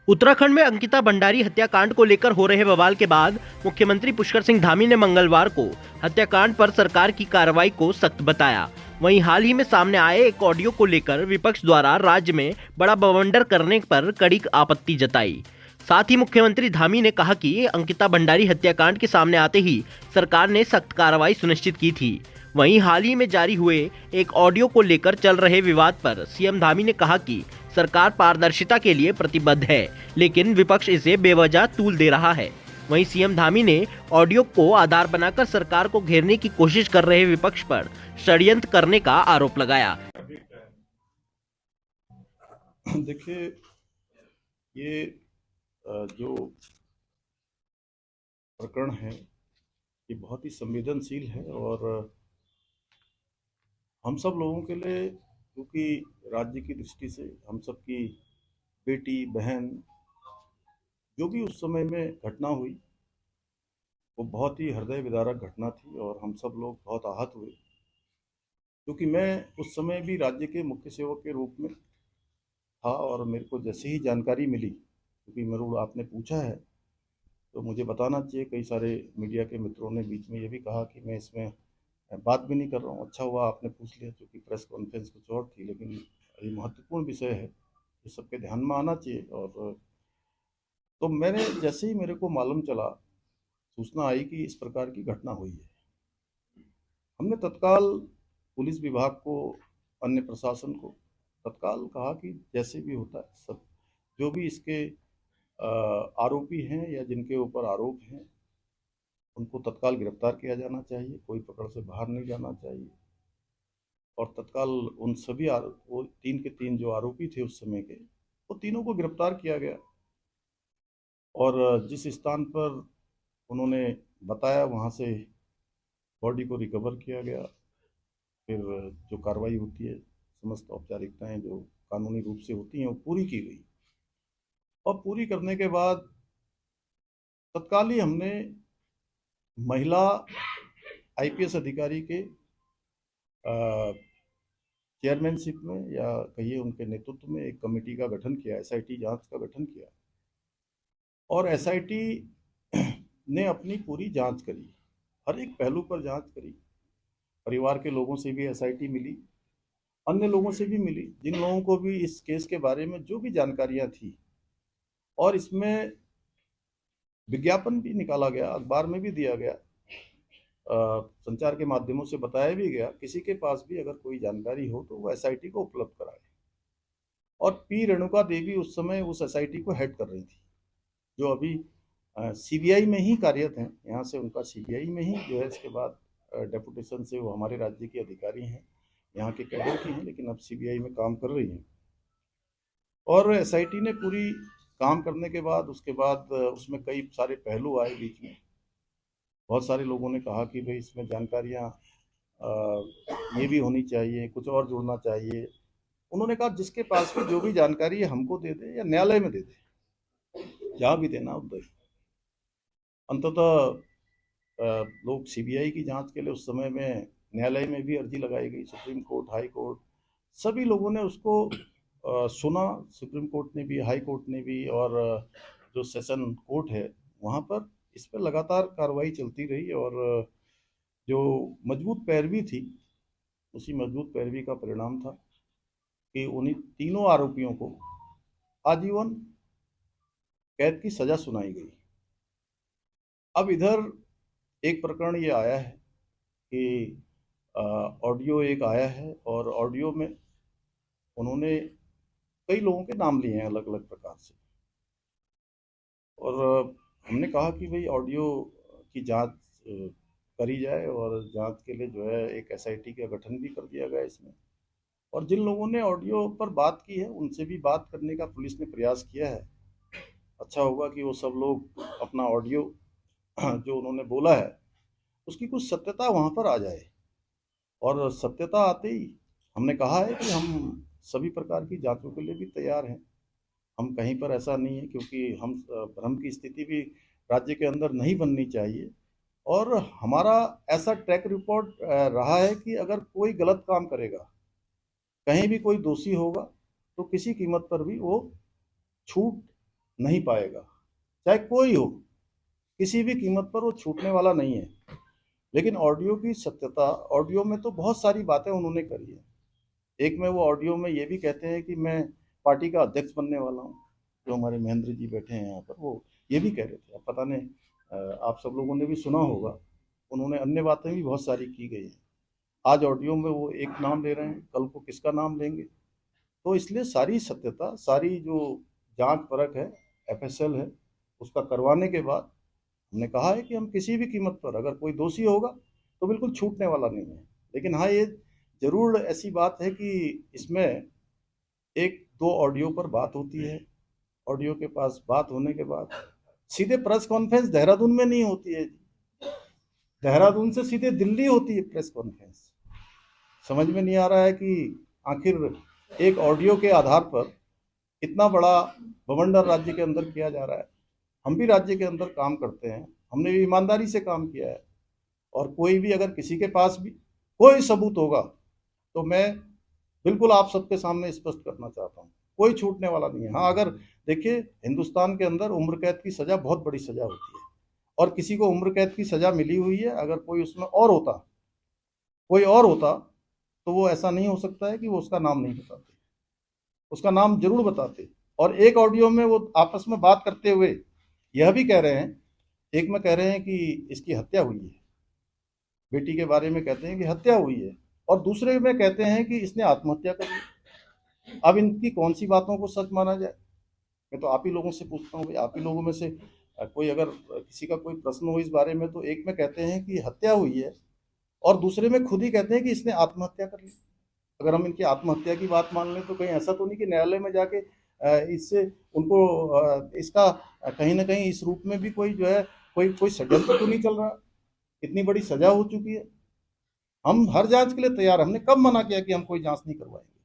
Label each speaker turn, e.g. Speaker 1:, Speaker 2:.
Speaker 1: उत्तराखंड में अंकिता भंडारी हत्याकांड को लेकर हो रहे बवाल के बाद मुख्यमंत्री पुष्कर सिंह धामी ने मंगलवार को हत्याकांड पर सरकार की कार्रवाई को सख्त बताया। वहीं हाल ही में सामने आए एक ऑडियो को लेकर विपक्ष द्वारा राज्य में बड़ा बवंडर करने पर कड़ी आपत्ति जताई। साथ ही मुख्यमंत्री धामी ने कहा कि अंकिता भंडारी हत्याकांड के सामने आते ही सरकार ने सख्त कार्रवाई सुनिश्चित की थी। वहीं हाल ही में जारी हुए एक ऑडियो को लेकर चल रहे विवाद पर सीएम धामी ने कहा कि सरकार पारदर्शिता के लिए प्रतिबद्ध है, लेकिन विपक्ष इसे बेवजह तूल दे रहा है। वहीं सीएम धामी ने ऑडियो को आधार बनाकर सरकार को घेरने की कोशिश कर रहे विपक्ष पर षड्यंत्र करने का आरोप लगाया।
Speaker 2: देखिए, ये जो प्रकरण है ये बहुत ही संवेदनशील है और हम सब लोगों के लिए, क्योंकि राज्य की दृष्टि से हम सब की बेटी बहन जो भी उस समय में घटना हुई वो बहुत ही हृदय विदारक घटना थी और हम सब लोग बहुत आहत हुए। क्योंकि मैं उस समय भी राज्य के मुख्य सेवक के रूप में था और मेरे को जैसे ही जानकारी मिली, क्योंकि मेरे को आपने पूछा है तो मुझे बताना चाहिए। कई सारे मीडिया के मित्रों ने बीच में ये भी कहा कि मैं इसमें बात भी नहीं कर रहा हूँ। अच्छा हुआ आपने पूछ लिया, क्योंकि प्रेस कॉन्फ्रेंस कुछ और थी, लेकिन ये महत्वपूर्ण विषय है, ये सबके ध्यान में आना चाहिए। और तो मैंने जैसे ही मेरे को मालूम चला, सूचना आई कि इस प्रकार की घटना हुई है, हमने तत्काल पुलिस विभाग को, अन्य प्रशासन को तत्काल कहा कि जैसे भी होता है सब जो भी इसके आरोपी हैं या जिनके ऊपर आरोप हैं उनको तत्काल गिरफ्तार किया जाना चाहिए, कोई पकड़ से बाहर नहीं जाना चाहिए। और तत्काल उन सभी वो 3 के 3 जो आरोपी थे उस समय के, वो तीनों को गिरफ्तार किया गया और जिस स्थान पर उन्होंने बताया वहाँ से बॉडी को रिकवर किया गया। फिर जो कार्रवाई होती है, समस्त औपचारिकताएं जो कानूनी रूप से होती हैं वो पूरी की गई और पूरी करने के बाद तत्काल ही हमने महिला आईपीएस अधिकारी के चेयरमैनशिप में या कहिए उनके नेतृत्व में एक कमेटी का गठन किया, एसआईटी जांच का गठन किया और एसआईटी ने अपनी पूरी जांच करी, हर एक पहलू पर जांच करी। परिवार के लोगों से भी एसआईटी मिली, अन्य लोगों से भी मिली, जिन लोगों को भी इस केस के बारे में जो भी जानकारियां थी, और इसमें विज्ञापन भी निकाला गया, अखबार में भी दिया गया, संचार के माध्यमों से बताया भी गया, किसी के पास भी अगर कोई जानकारी हो तो वो एसआईटी को उपलब्ध कराए। और पी रेणुका देवी उस समय उस एसआईटी को हेड कर रही थी, जो अभी सीबीआई में ही कार्यरत हैं। यहाँ से उनका सीबीआई में ही जो है, इसके बाद डेपुटेशन से वो हमारे राज्य की अधिकारी हैं, यहाँ के कैडर की हैं, लेकिन अब सीबीआई में काम कर रही हैं। और एसआईटी ने पूरी काम करने के बाद उसके बाद उसमें कई सारे पहलू आए बीच में। बहुत सारे लोगों ने कहा कि भाई इसमें जानकारियाँ ये भी होनी चाहिए, कुछ और जुड़ना चाहिए। उन्होंने कहा जिसके पास भी जो भी जानकारी है हमको दे दे या न्यायालय में दे दे, जहाँ भी देना उधर। अंततः लोग सीबीआई की जांच के लिए उस समय में न्यायालय में भी अर्जी लगाई गई, सुप्रीम कोर्ट, हाई कोर्ट, सभी लोगों ने उसको सुना। सुप्रीम कोर्ट ने भी, हाई कोर्ट ने भी, और जो सेशन कोर्ट है वहाँ पर इस पर लगातार कार्रवाई चलती रही। और जो मजबूत पैरवी थी, उसी मजबूत पैरवी का परिणाम था कि उन्हीं तीनों आरोपियों को आजीवन कैद की सजा सुनाई गई। अब इधर एक प्रकरण ये आया है कि ऑडियो एक आया है और ऑडियो में उन्होंने कई लोगों के नाम लिए हैं अलग अलग प्रकार से। और हमने कहा कि भाई ऑडियो की जांच करी जाए और जांच के लिए जो है एक एसआईटी का गठन भी कर दिया गया इसमें। और जिन लोगों ने ऑडियो पर बात की है उनसे भी बात करने का पुलिस ने प्रयास किया है। अच्छा होगा कि वो सब लोग अपना ऑडियो जो उन्होंने बोला है उसकी कुछ सत्यता वहाँ पर आ जाए। और सत्यता आते ही हमने कहा है कि हम सभी प्रकार की जांचों के लिए भी तैयार हैं। हम कहीं पर ऐसा नहीं है, क्योंकि हम भ्रम की स्थिति भी राज्य के अंदर नहीं बननी चाहिए। और हमारा ऐसा ट्रैक रिकॉर्ड रहा है कि अगर कोई गलत काम करेगा, कहीं भी कोई दोषी होगा, तो किसी कीमत पर भी वो छूट नहीं पाएगा, चाहे कोई हो, किसी भी कीमत पर वो छूटने वाला नहीं है। लेकिन ऑडियो की सत्यता, ऑडियो में तो बहुत सारी बातें उन्होंने करी है। एक में वो ऑडियो में ये भी कहते हैं कि मैं पार्टी का अध्यक्ष बनने वाला हूँ। जो हमारे महेंद्र जी बैठे हैं यहाँ पर, वो ये भी कह रहे थे। अब पता नहीं, आप सब लोगों ने भी सुना होगा, उन्होंने अन्य बातें भी बहुत सारी की गई हैं। आज ऑडियो में वो एक नाम ले रहे हैं, कल को किसका नाम लेंगे। तो इसलिए सारी सत्यता, सारी जो जांच परख है, एफएसएल है, उसका करवाने के बाद हमने कहा है कि हम किसी भी कीमत पर, अगर कोई दोषी होगा तो बिल्कुल छूटने वाला नहीं है। लेकिन हाँ, ये जरूर ऐसी बात है कि इसमें एक दो ऑडियो पर बात होती है। ऑडियो के पास बात होने के बाद सीधे प्रेस कॉन्फ्रेंस देहरादून में नहीं होती है, देहरादून से सीधे दिल्ली होती है प्रेस कॉन्फ्रेंस। समझ में नहीं आ रहा है कि आखिर एक ऑडियो के आधार पर इतना बड़ा बवंडर राज्य के अंदर किया जा रहा है। हम भी राज्य के अंदर काम करते हैं, हमने भी ईमानदारी से काम किया है। और कोई भी अगर किसी के पास भी कोई सबूत होगा तो मैं बिल्कुल आप सबके सामने स्पष्ट करना चाहता हूँ, कोई छूटने वाला नहीं है। हाँ, अगर देखिए, हिंदुस्तान के अंदर उम्र कैद की सजा बहुत बड़ी सजा होती है, और किसी को उम्र कैद की सजा मिली हुई है, अगर कोई उसमें और होता, कोई और होता, तो वो ऐसा नहीं हो सकता है कि वो उसका नाम नहीं बताते, उसका नाम जरूर बताते। और एक ऑडियो में वो आपस में बात करते हुए यह भी कह रहे हैं, एक में कह रहे हैं कि इसकी हत्या हुई है, बेटी के बारे में कहते हैं कि हत्या हुई है, और दूसरे में कहते हैं कि इसने आत्महत्या कर ली। अब इनकी कौन सी बातों को सच माना जाए? मैं तो आप ही लोगों से पूछता हूँ भाई, आप ही लोगों में से कोई अगर किसी का कोई प्रश्न हो इस बारे में, तो एक में कहते हैं कि हत्या हुई है और दूसरे में खुद ही कहते हैं कि इसने आत्महत्या कर ली। अगर हम इनकी आत्महत्या की बात मान लें तो कहीं ऐसा तो नहीं कि न्यायालय में जाके इससे उनको इसका कहीं ना कहीं इस रूप में भी कोई जो है, कोई कोई षड्यंत्र तो नहीं चल रहा? इतनी बड़ी सजा हो चुकी है, हम हर जांच के लिए तैयार। हमने कब मना किया कि हम कोई जांच नहीं करवाएंगे?